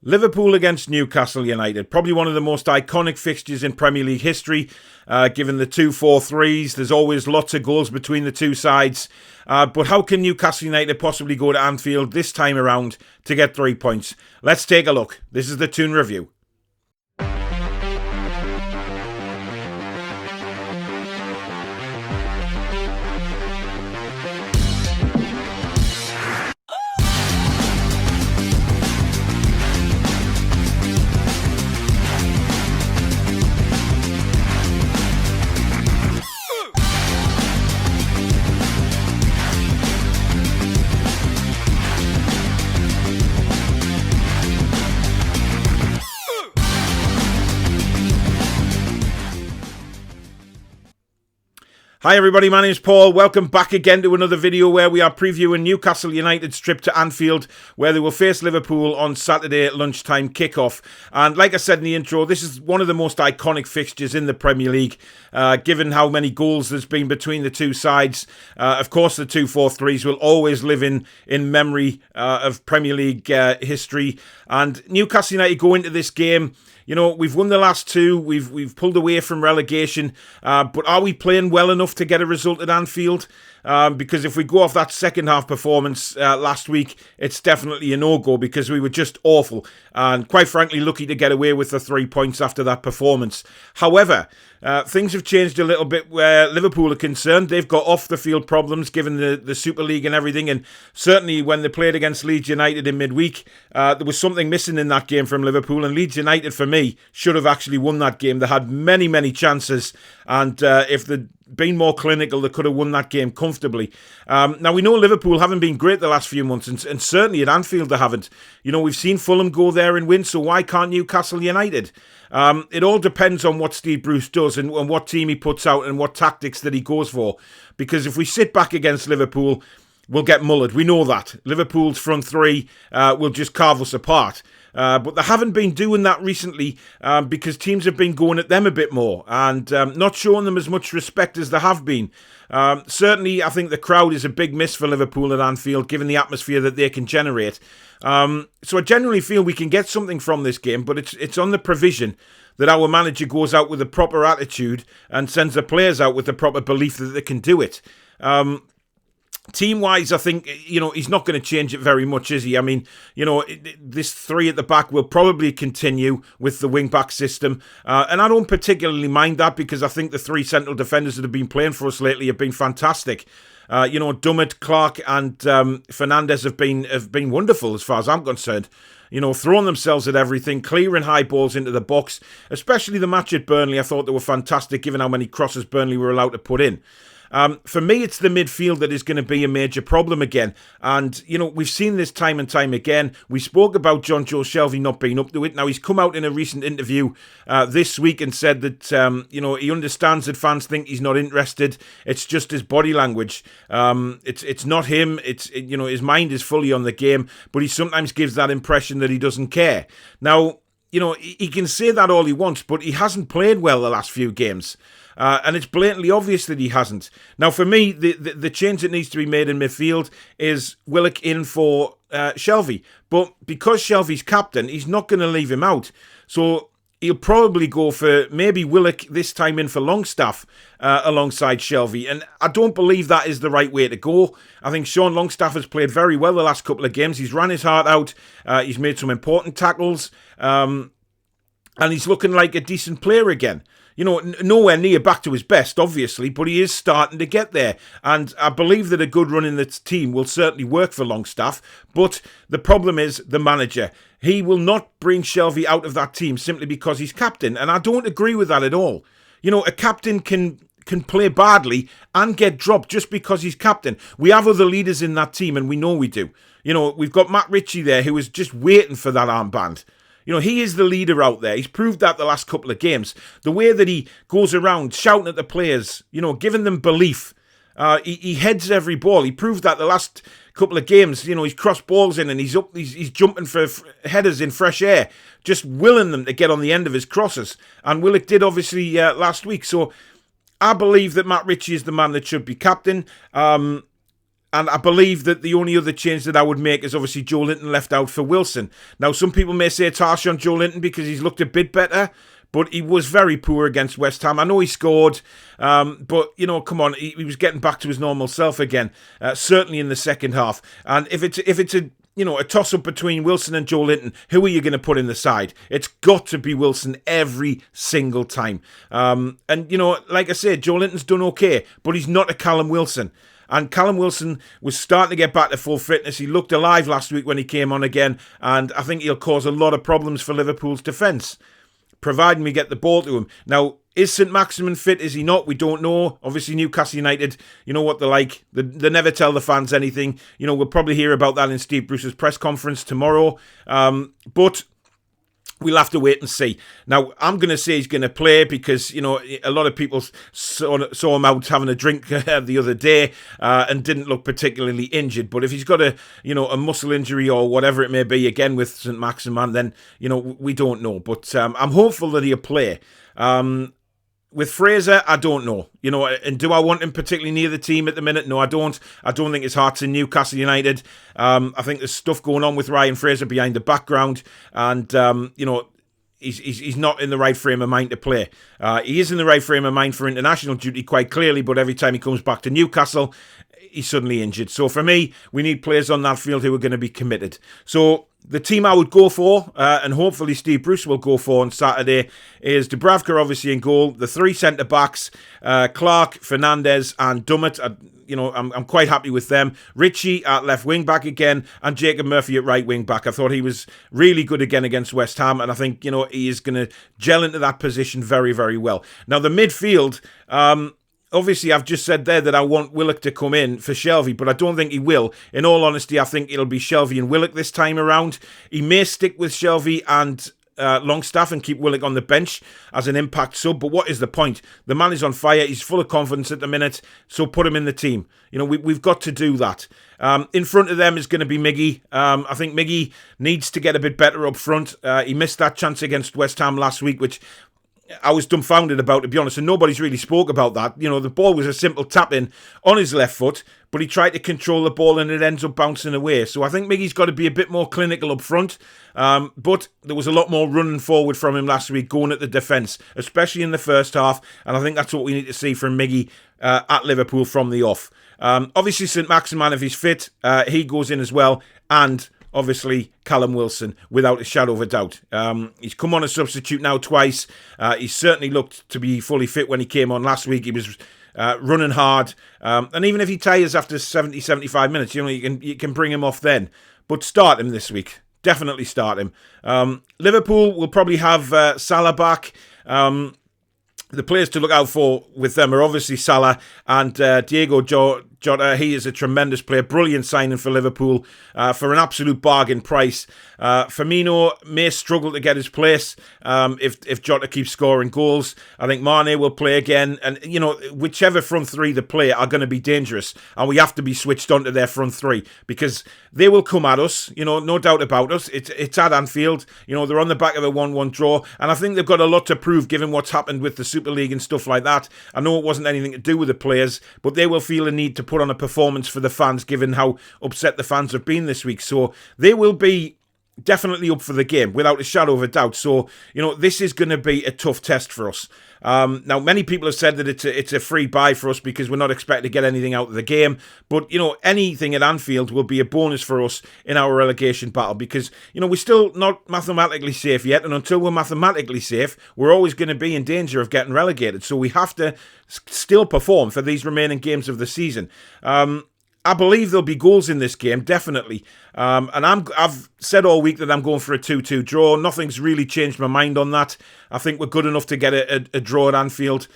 Liverpool against Newcastle United, probably one of the most iconic fixtures in Premier League history, given the 2-4-3s. There's always lots of goals between the two sides. But how can Newcastle United possibly go to Anfield this time around to get 3 points? Let's take a look. This is the Toon Review. Hi everybody, my name is Paul. Welcome back again to another video where we are previewing Newcastle United's trip to Anfield, where they will face Liverpool on Saturday at lunchtime kickoff. And like I said in the intro, this is one of the most iconic fixtures in the Premier League, given how many goals there's been between the two sides. Of course, the 2-4-3s will always live in memory of Premier League history. And Newcastle United go into this game. You know, we've won the last two, we've pulled away from relegation, but are we playing well enough to get a result at Anfield? Because if we go off that second half performance last week, it's definitely a no-go because we were just awful and quite frankly lucky to get away with the 3 points after that performance. However, things have changed a little bit where Liverpool are concerned. They've got off-the-field problems given the Super League and everything, and certainly when they played against Leeds United in midweek, there was something missing in that game from Liverpool, and Leeds United, for me, should have actually won that game. They had many, many chances, and if they'd been more clinical, they could have won that game comfortably. Now, we know Liverpool haven't been great the last few months, and certainly at Anfield they haven't. You know, we've seen Fulham go there and win, so why can't Newcastle United? It all depends on what Steve Bruce does and what team he puts out and what tactics that he goes for. Because if we sit back against Liverpool, we'll get mullered. We know that. Liverpool's front three will just carve us apart. But they haven't been doing that recently because teams have been going at them a bit more and not showing them as much respect as they have been. Certainly, I think the crowd is a big miss for Liverpool at Anfield, given the atmosphere that they can generate. So I genuinely feel we can get something from this game, but it's on the provision that our manager goes out with a proper attitude and sends the players out with the proper belief that they can do it. Team-wise, I think, you know, he's not going to change it very much, is he? I mean, you know, this three at the back will probably continue with the wing-back system. And I don't particularly mind that because I think the three central defenders that have been playing for us lately have been fantastic. You know, Dummett, Clark and Fernandes have been wonderful as far as I'm concerned. You know, throwing themselves at everything, clearing high balls into the box. Especially the match at Burnley, I thought they were fantastic given how many crosses Burnley were allowed to put in. For me, it's the midfield that is going to be a major problem again. And, you know, we've seen this time and time again. We spoke about John Joe Shelvey not being up to it. Now, he's come out in a recent interview this week and said that, you know, he understands that fans think he's not interested. It's just his body language. It's not him. You know, his mind is fully on the game, but he sometimes gives that impression that he doesn't care. Now, you know, he can say that all he wants, but he hasn't played well the last few games. And it's blatantly obvious that he hasn't. Now, for me, the change that needs to be made in midfield is Willock in for Shelvey. But because Shelvey's captain, he's not going to leave him out. So he'll probably go for maybe Willock this time in for Longstaff alongside Shelvey. And I don't believe that is the right way to go. I think Sean Longstaff has played very well the last couple of games. He's ran his heart out. He's made some important tackles. And he's looking like a decent player again. You know, nowhere near back to his best, obviously, but he is starting to get there. And I believe that a good run in the team will certainly work for Longstaff. But the problem is the manager. He will not bring Shelvey out of that team simply because he's captain. And I don't agree with that at all. You know, a captain can play badly and get dropped just because he's captain. We have other leaders in that team, and we know we do. You know, we've got Matt Ritchie there who is just waiting for that armband. You know, he is the leader out there. He's proved that the last couple of games. The way that he goes around shouting at the players, you know, giving them belief. He heads every ball. He proved that the last couple of games. You know, he's crossed balls in and he's jumping for headers in fresh air, just willing them to get on the end of his crosses. And Willock did, obviously, last week. So I believe that Matt Ritchie is the man that should be captain. And I believe that the only other change that I would make is obviously Joe Linton left out for Wilson. Now, some people may say it's harsh on Joe Linton because he's looked a bit better, but he was very poor against West Ham. I know he scored, but, come on, he was getting back to his normal self again, certainly in the second half. And if it's a toss-up between Wilson and Joe Linton, who are you going to put in the side? It's got to be Wilson every single time. And, like I said, Joe Linton's done okay, but he's not a Callum Wilson. And Callum Wilson was starting to get back to full fitness. He looked alive last week when he came on again, and I think he'll cause a lot of problems for Liverpool's defence, providing we get the ball to him. Now, is St Maximin fit? Is he not? We don't know. Obviously, Newcastle United, you know what they're like. They never tell the fans anything. We'll probably hear about that in Steve Bruce's press conference tomorrow. But we'll have to wait and see. Now, I'm going to say he's going to play because, a lot of people saw him out having a drink the other day and didn't look particularly injured. But if he's got a muscle injury or whatever it may be, again with St Maximin, then, we don't know. But I'm hopeful that he'll play. With Fraser, I don't know. And do I want him particularly near the team at the minute? No, I don't. I don't think his heart's in Newcastle United. I think there's stuff going on with Ryan Fraser behind the background. And, he's not in the right frame of mind to play. He is in the right frame of mind for international duty quite clearly, but every time he comes back to Newcastle, he's suddenly injured. So for me, we need players on that field who are going to be committed. So the team I would go for, and hopefully Steve Bruce will go for on Saturday, is Dubravka obviously in goal, the three centre-backs, Clark, Fernandes and Dummett. I'm quite happy with them. Ritchie at left wing-back again, and Jacob Murphy at right wing-back. I thought he was really good again against West Ham, and I think, he is going to gel into that position very, very well. Now, the midfield... Obviously, I've just said there that I want Willock to come in for Shelvey, but I don't think he will. In all honesty, I think it'll be Shelvey and Willock this time around. He may stick with Shelvey and Longstaff and keep Willock on the bench as an impact sub, but what is the point? The man is on fire. He's full of confidence at the minute, so put him in the team. We've got to do that. In front of them is going to be Miggy. I think Miggy needs to get a bit better up front. He missed that chance against West Ham last week, which... I was dumbfounded about, to be honest, and nobody's really spoke about that. The ball was a simple tap-in on his left foot, but he tried to control the ball and it ends up bouncing away. So I think Miggy's got to be a bit more clinical up front, but there was a lot more running forward from him last week, going at the defence, especially in the first half, and I think that's what we need to see from Miggy at Liverpool from the off. Obviously, St Maximin, if he's fit, he goes in as well, and... obviously, Callum Wilson, without a shadow of a doubt. He's come on a substitute now twice. He certainly looked to be fully fit when he came on last week. He was running hard. And even if he tires after 70, 75 minutes, you can bring him off then. But start him this week. Definitely start him. Liverpool will probably have Salah back. The players to look out for with them are obviously Salah and Diego Jota. He is a tremendous player, brilliant signing for Liverpool for an absolute bargain price. Firmino may struggle to get his place if Jota keeps scoring goals. I think Mane will play again, and whichever front three they play are going to be dangerous, and we have to be switched on to their front three because they will come at us. No doubt about us. It's at Anfield. They're on the back of a 1-1 draw, and I think they've got a lot to prove given what's happened with the Super League and stuff like that. I know it wasn't anything to do with the players, but they will feel a need to put on a performance for the fans given how upset the fans have been this week. So they will be definitely up for the game without a shadow of a doubt. So, this is going to be a tough test for us. Now, many people have said that it's a free buy for us because we're not expecting to get anything out of the game. But, anything at Anfield will be a bonus for us in our relegation battle because, we're still not mathematically safe yet. And until we're mathematically safe, we're always going to be in danger of getting relegated. So we have to still perform for these remaining games of the season. I believe there'll be goals in this game, definitely. And I've said all week that I'm going for a 2-2 draw. Nothing's really changed my mind on that. I think we're good enough to get a draw at Anfield,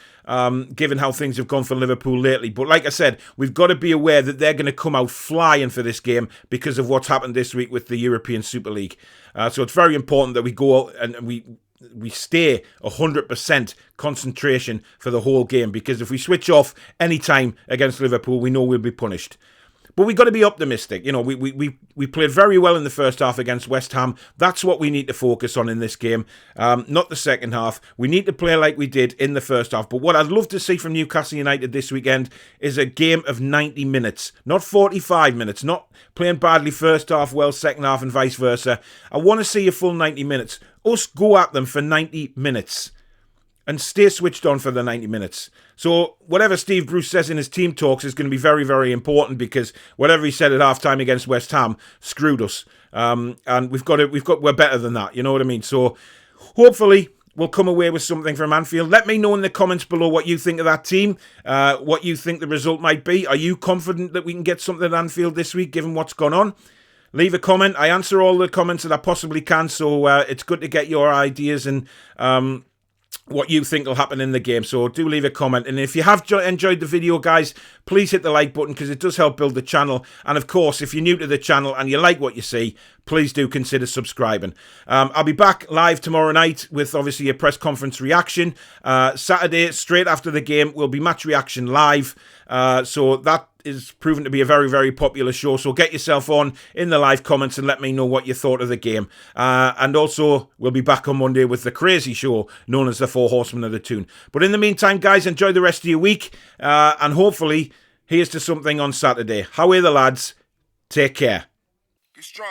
given how things have gone for Liverpool lately. But like I said, we've got to be aware that they're going to come out flying for this game because of what's happened this week with the European Super League. So it's very important that we go and we stay 100% concentration for the whole game because if we switch off any time against Liverpool, we know we'll be punished. But we've got to be optimistic. You know, we played very well in the first half against West Ham. That's what we need to focus on in this game, not the second half. We need to play like we did in the first half. But what I'd love to see from Newcastle United this weekend is a game of 90 minutes, not 45 minutes, not playing badly first half, well second half and vice versa. I want to see a full 90 minutes. Us go at them for 90 minutes and stay switched on for the 90 minutes. So whatever Steve Bruce says in his team talks is going to be very, very important, because whatever he said at half-time against West Ham screwed us. And we're better than that, you know what I mean? So hopefully we'll come away with something from Anfield. Let me know in the comments below what you think of that team, what you think the result might be. Are you confident that we can get something at Anfield this week, given what's gone on? Leave a comment. I answer all the comments that I possibly can, so it's good to get your ideas and what you think will happen in the game. So do leave a comment. And if you have enjoyed the video, guys, please hit the like button, because it does help build the channel. And of course, if you're new to the channel and you like what you see, please do consider subscribing. I'll be back live tomorrow night with obviously a press conference reaction. Saturday, straight after the game, will be match reaction live. So that is proven to be a very, very popular show. So get yourself on in the live comments and let me know what you thought of the game. And also, we'll be back on Monday with the crazy show known as the Four Horsemen of the Toon. But in the meantime, guys, enjoy the rest of your week. And hopefully, here's to something on Saturday. How are the lads? Take care. Be strong.